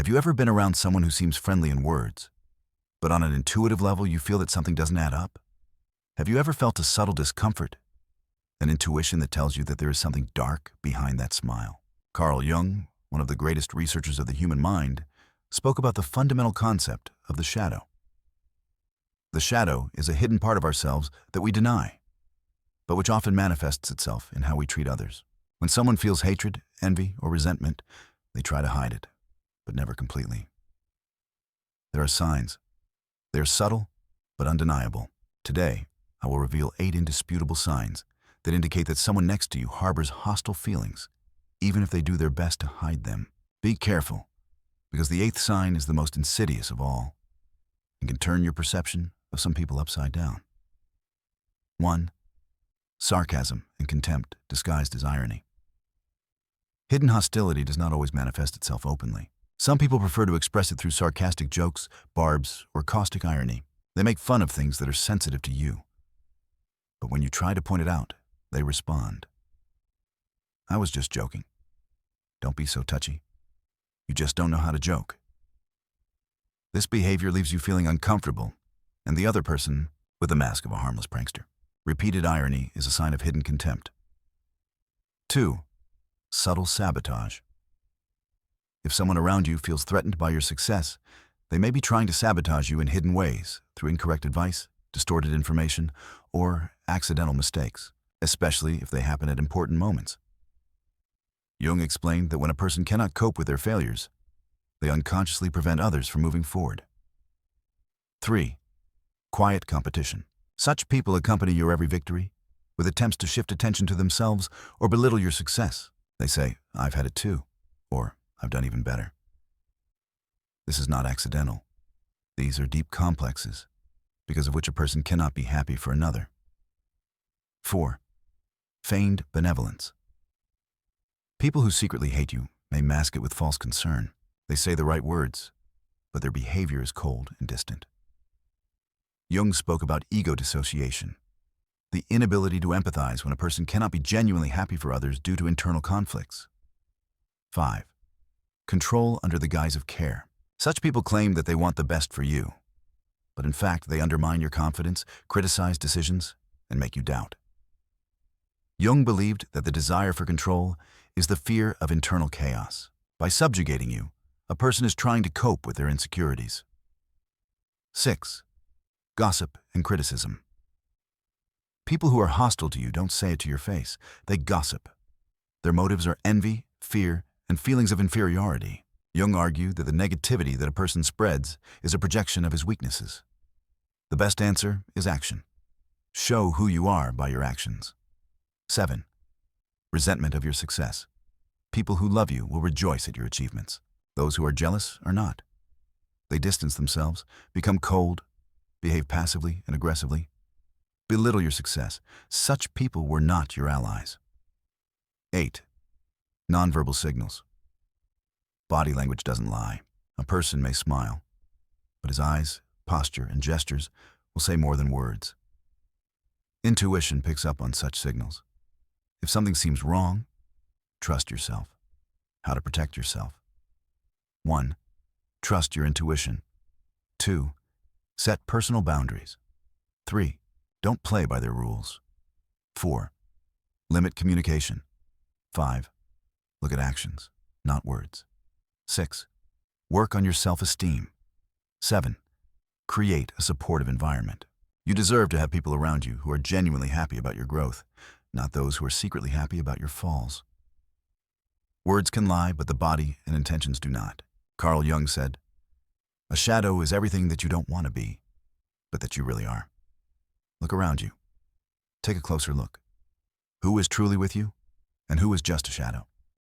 Have you ever been around someone who seems friendly in words, but on an intuitive level you feel that something doesn't add up? Have you ever felt a subtle discomfort, an intuition that tells you that there is something dark behind that smile? Carl Jung, one of the greatest researchers of the human mind, spoke about the fundamental concept of the shadow. The shadow is a hidden part of ourselves that we deny, but which often manifests itself in how we treat others. When someone feels hatred, envy, or resentment, they try to hide it, but never completely. There are signs. They are subtle, but undeniable. Today, I will reveal 8 indisputable signs that indicate that someone next to you harbors hostile feelings, even if they do their best to hide them. Be careful, because the 8th sign is the most insidious of all and can turn your perception of some people upside down. 1. Sarcasm and contempt disguised as irony. Hidden hostility does not always manifest itself openly. Some people prefer to express it through sarcastic jokes, barbs, or caustic irony. They make fun of things that are sensitive to you. But when you try to point it out, they respond. "I was just joking. Don't be so touchy. You just don't know how to joke." This behavior leaves you feeling uncomfortable, and the other person with the mask of a harmless prankster. Repeated irony is a sign of hidden contempt. 2. Subtle sabotage. If someone around you feels threatened by your success, they may be trying to sabotage you in hidden ways through incorrect advice, distorted information, or accidental mistakes, especially if they happen at important moments. Jung explained that when a person cannot cope with their failures, they unconsciously prevent others from moving forward. 3. Quiet competition. Such people accompany your every victory with attempts to shift attention to themselves or belittle your success. They say, "I've had it too," or "I've done even better." This is not accidental. These are deep complexes, because of which a person cannot be happy for another. 4. Feigned benevolence. People who secretly hate you may mask it with false concern. They say the right words, but their behavior is cold and distant. Jung spoke about ego dissociation, the inability to empathize when a person cannot be genuinely happy for others due to internal conflicts. 5. Control under the guise of care. Such people claim that they want the best for you, but in fact they undermine your confidence, criticize decisions, and make you doubt. Jung believed that the desire for control is the fear of internal chaos. By subjugating you, a person is trying to cope with their insecurities. 6. Gossip and criticism. People who are hostile to you don't say it to your face. They gossip. Their motives are envy, fear, and feelings of inferiority. Jung argued that the negativity that a person spreads is a projection of his weaknesses. The best answer is action. Show who you are by your actions. 7. Resentment of your success. People who love you will rejoice at your achievements. Those who are jealous are not. They distance themselves, become cold, behave passively and aggressively, belittle your success. Such people were not your allies. 8. Nonverbal signals. Body language doesn't lie. A person may smile, but his eyes, posture, and gestures will say more than words. Intuition picks up on such signals. If something seems wrong, trust yourself. How to protect yourself. 1. Trust your intuition. 2. Set personal boundaries. 3. Don't play by their rules. 4. Limit communication. 5. Look at actions, not words. 6. Work on your self-esteem. 7. Create a supportive environment. You deserve to have people around you who are genuinely happy about your growth, not those who are secretly happy about your falls. Words can lie, but the body and intentions do not. Carl Jung said, "A shadow is everything that you don't want to be, but that you really are." Look around you. Take a closer look. Who is truly with you, and who is just a shadow?